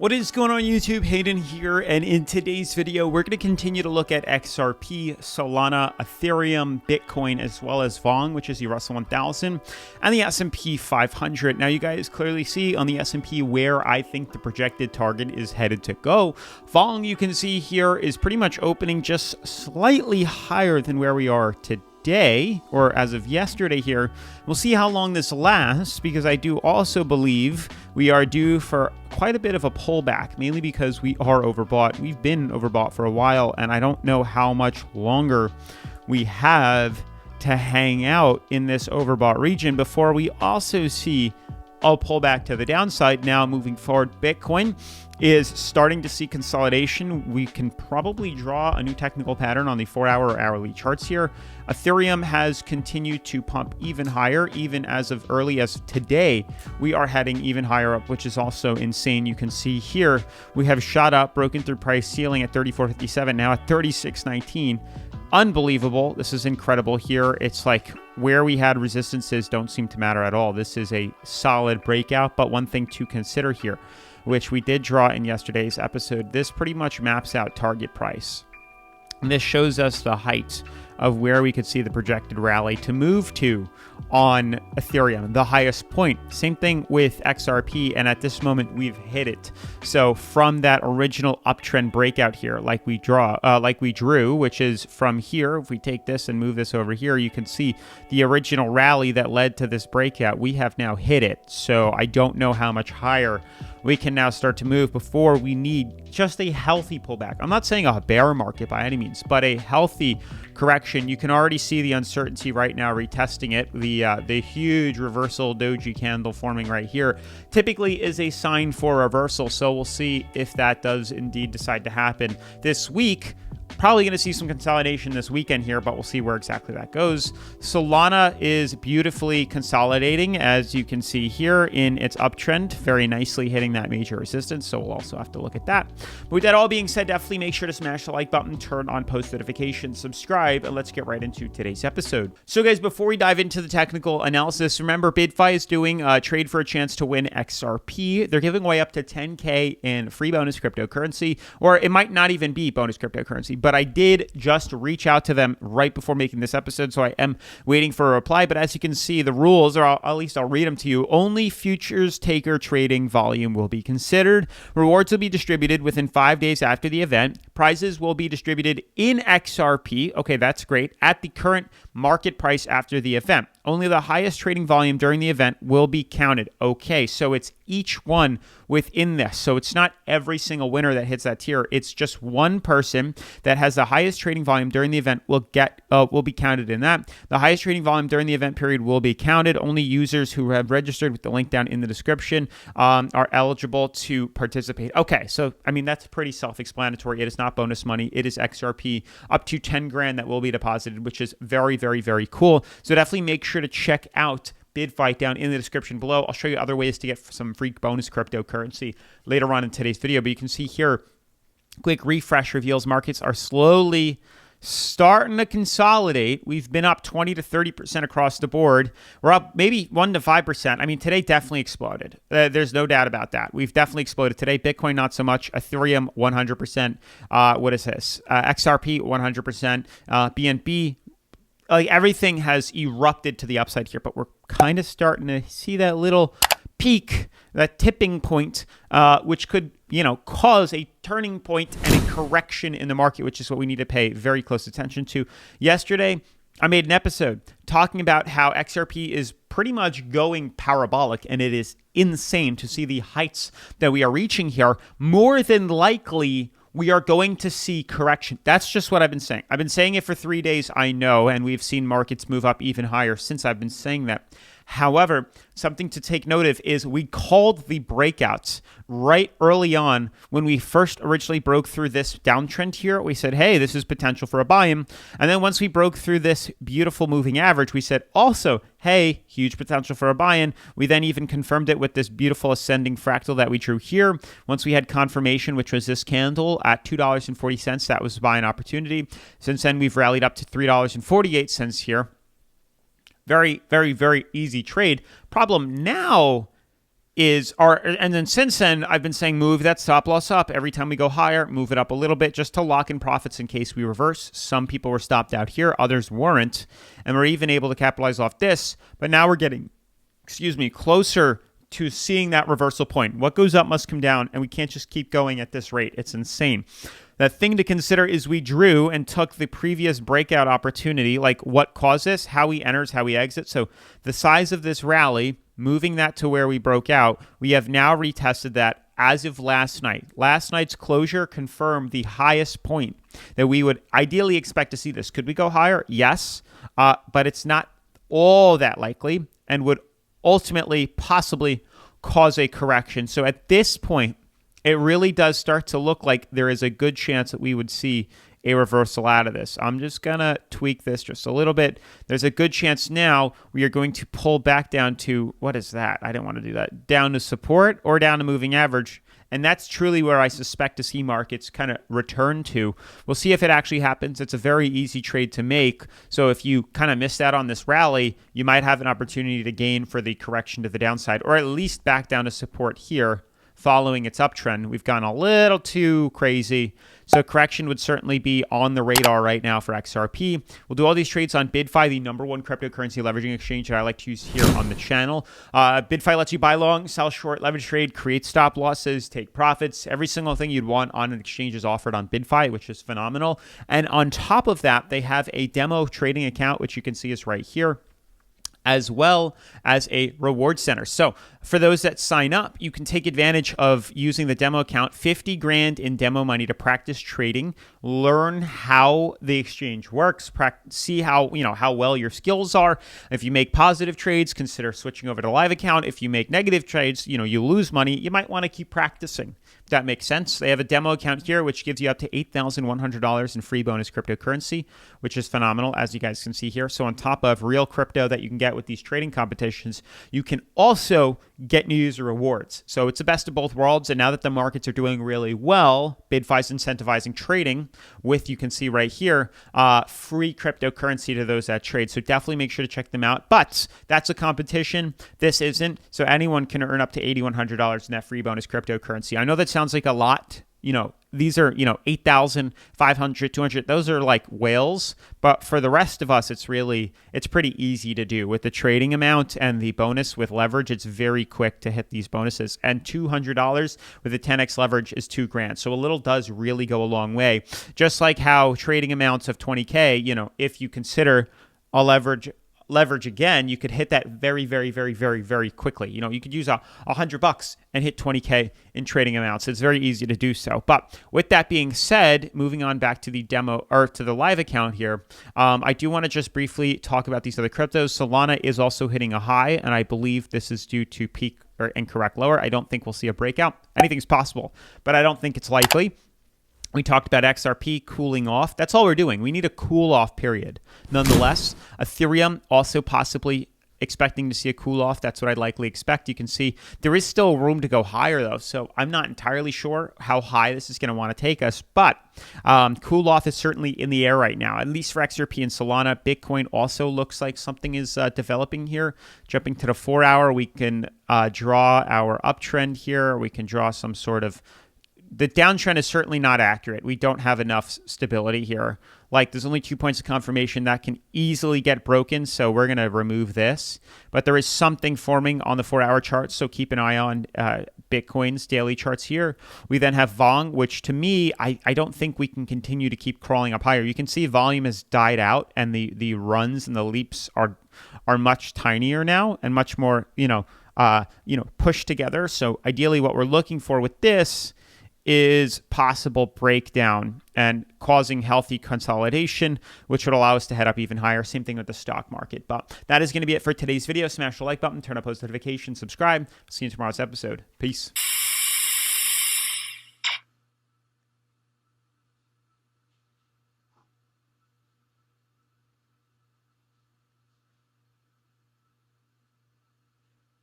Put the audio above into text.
What is going on YouTube? Hayden here, and in today's video we're going to continue to look at XRP, Solana, Ethereum, Bitcoin, as well as VONG, which is the Russell 1000, and the S&P 500. Now you guys clearly see on the S&P where I think the projected target is headed to go. VONG, you can see here, is pretty much opening just slightly higher than where we are today, or as of yesterday here. We'll see how long this lasts, because I do also believe we are due for quite a bit of a pullback, mainly because we are overbought. We've been overbought for a while, and I don't know how much longer we have to hang out in this overbought region before we also see a pullback to the downside. Now moving forward, Bitcoin is starting to see consolidation. We can probably draw a new technical pattern on the 4-hour or hourly charts here. Ethereum has continued to pump even higher. Even as of early as today, we are heading even higher up, which is also insane. You can see here we have shot up, broken through price ceiling at 34.57, now at 36.19. Unbelievable. This is incredible here. It's like where we had resistances don't seem to matter at all. This is a solid breakout. But one thing to consider here, which we did draw in yesterday's episode, this pretty much maps out target price. And this shows us the height of where we could see the projected rally to move to on Ethereum, the highest point. Same thing with XRP, and at this moment we've hit it. So from that original uptrend breakout here, like we drew, which is from here, if we take this and move this over here, you can see the original rally that led to this breakout. We have now hit it. So I don't know how much higher we can now start to move before we need just a healthy pullback. I'm not saying a bear market by any means, but a healthy correction. You can already see the uncertainty right now retesting it. The huge reversal doji candle forming right here typically is a sign for reversal. So we'll see if that does indeed decide to happen this week. Probably going to see some consolidation this weekend here, but we'll see where exactly that goes. Solana is beautifully consolidating, as you can see here in its uptrend, very nicely hitting that major resistance. So we'll also have to look at that. But with that all being said, definitely make sure to smash the like button, turn on post notifications, subscribe, and let's get right into today's episode. So guys, before we dive into the technical analysis, remember BitDFI is doing a trade for a chance to win XRP. They're giving away up to 10K in free bonus cryptocurrency, or it might not even be bonus cryptocurrency, but I did just reach out to them right before making this episode, so I am waiting for a reply. But as you can see, the rules, or at least I'll read them to you. Only futures taker trading volume will be considered. Rewards will be distributed within 5 days after the event. Prizes will be distributed in XRP. Okay, that's great. At the current market price after the event. Only the highest trading volume during the event will be counted. Okay, so it's each one within this. So it's not every single winner that hits that tier. It's just one person that has the highest trading volume during the event will be counted in that. The highest trading volume during the event period will be counted. Only users who have registered with the link down in the description are eligible to participate. Okay, so I mean that's pretty self-explanatory. It is not bonus money. It is XRP up to 10 grand that will be deposited, which is very, very, very cool. So definitely make sure to check out BitDFI down in the description below. I'll show you other ways to get some free bonus cryptocurrency later on in today's video. But you can see here, quick refresh reveals markets are slowly starting to consolidate. We've been up 20 to 30% across the board. We're up maybe 1 to 5%. I mean, today definitely exploded. There's no doubt about that. We've definitely exploded today. Bitcoin, not so much. Ethereum, 100%. What is this? XRP, 100%. BNB, like everything has erupted to the upside here, but we're kind of starting to see that little peak, that tipping point, which could, cause a turning point and a correction in the market, which is what we need to pay very close attention to. Yesterday, I made an episode talking about how XRP is pretty much going parabolic, and it is insane to see the heights that we are reaching here. More than likely, we are going to see correction. That's just what I've been saying. I've been saying it for 3 days, I know, and we've seen markets move up even higher since I've been saying that. However, something to take note of is we called the breakouts right early on when we first originally broke through this downtrend here. We said, hey, this is potential for a buy-in. And then once we broke through this beautiful moving average, we said also, hey, huge potential for a buy-in. We then even confirmed it with this beautiful ascending fractal that we drew here. Once we had confirmation, which was this candle at $2.40, that was a buy-in opportunity. Since then, we've rallied up to $3.48 here. Very, very, very easy trade. Problem now and then since then, I've been saying move that stop loss up. Every time we go higher, move it up a little bit just to lock in profits in case we reverse. Some people were stopped out here, others weren't, and we're even able to capitalize off this. But now we're getting, closer to seeing that reversal point. What goes up must come down, and we can't just keep going at this rate. It's insane. The thing to consider is we drew and took the previous breakout opportunity, like what caused this, how he enters, how he exits. So the size of this rally, moving that to where we broke out, we have now retested that as of last night. Last night's closure confirmed the highest point that we would ideally expect to see this. Could we go higher? Yes, but it's not all that likely and would ultimately possibly cause a correction. So at this point, it really does start to look like there is a good chance that we would see a reversal out of this. I'm just going to tweak this just a little bit. There's a good chance now we are going to pull back down to, what is that? I didn't want to do that. Down to support or down to moving average. And that's truly where I suspect to see markets kind of return to. We'll see if it actually happens. It's a very easy trade to make. So if you kind of missed out on this rally, you might have an opportunity to gain for the correction to the downside, or at least back down to support here. Following its uptrend, we've gone a little too crazy. So correction would certainly be on the radar right now for XRP. We'll do all these trades on BitFi, the #1 cryptocurrency leveraging exchange that I like to use here on the channel. BitFi lets you buy long, sell short, leverage trade, create stop losses, take profits. Every single thing you'd want on an exchange is offered on BitFi, which is phenomenal. And on top of that, they have a demo trading account, which you can see is right here, as well as a reward center. So for those that sign up, you can take advantage of using the demo account, 50 grand in demo money to practice trading, learn how the exchange works, see how well your skills are. If you make positive trades, consider switching over to the live account. If you make negative trades, you lose money, you might want to keep practicing. If that makes sense. They have a demo account here, which gives you up to $8,100 in free bonus cryptocurrency, which is phenomenal, as you guys can see here. So on top of real crypto that you can get with these trading competitions, you can also get new user rewards. So it's the best of both worlds. And now that the markets are doing really well, BitFi's incentivizing trading with, you can see right here, free cryptocurrency to those that trade. So definitely make sure to check them out. But that's a competition. This isn't. So anyone can earn up to $8,100 in that free bonus cryptocurrency. I know that sounds like a lot. These are, 8,500, 200. Those are like whales. But for the rest of us, it's pretty easy to do. With the trading amount and the bonus with leverage, it's very quick to hit these bonuses. And $200 with a 10x leverage is $2,000. So a little does really go a long way. Just like how trading amounts of 20K, if you consider a leverage again, you could hit that very, very, very, very, very quickly. You could use $100 and hit 20K in trading amounts. It's very easy to do so. But with that being said, moving on back to the demo or to the live account here, I do want to just briefly talk about these other cryptos. Solana is also hitting a high, and I believe this is due to peak or incorrect lower. I don't think we'll see a breakout. Anything's possible, but I don't think it's likely. We talked about XRP cooling off. That's all we're doing. We need a cool off period. Nonetheless, Ethereum also possibly expecting to see a cool off. That's what I'd likely expect. You can see there is still room to go higher though. So I'm not entirely sure how high this is going to want to take us, but cool off is certainly in the air right now, at least for XRP and Solana. Bitcoin also looks like something is developing here. Jumping to the 4 hour, we can draw our uptrend here. We can draw some sort of, the downtrend is certainly not accurate. We don't have enough stability here. Like there's only 2 points of confirmation that can easily get broken. So we're going to remove this, but there is something forming on the 4 hour chart. So keep an eye on Bitcoin's daily charts here. We then have Vong, which to me, I don't think we can continue to keep crawling up higher. You can see volume has died out and the runs and the leaps are much tinier now and much more, pushed together. So ideally what we're looking for with this is possible breakdown and causing healthy consolidation, which would allow us to head up even higher. Same thing with the stock market. But that is going to be it for today's video. Smash the like button, turn on post notifications, subscribe. See you in tomorrow's episode. Peace.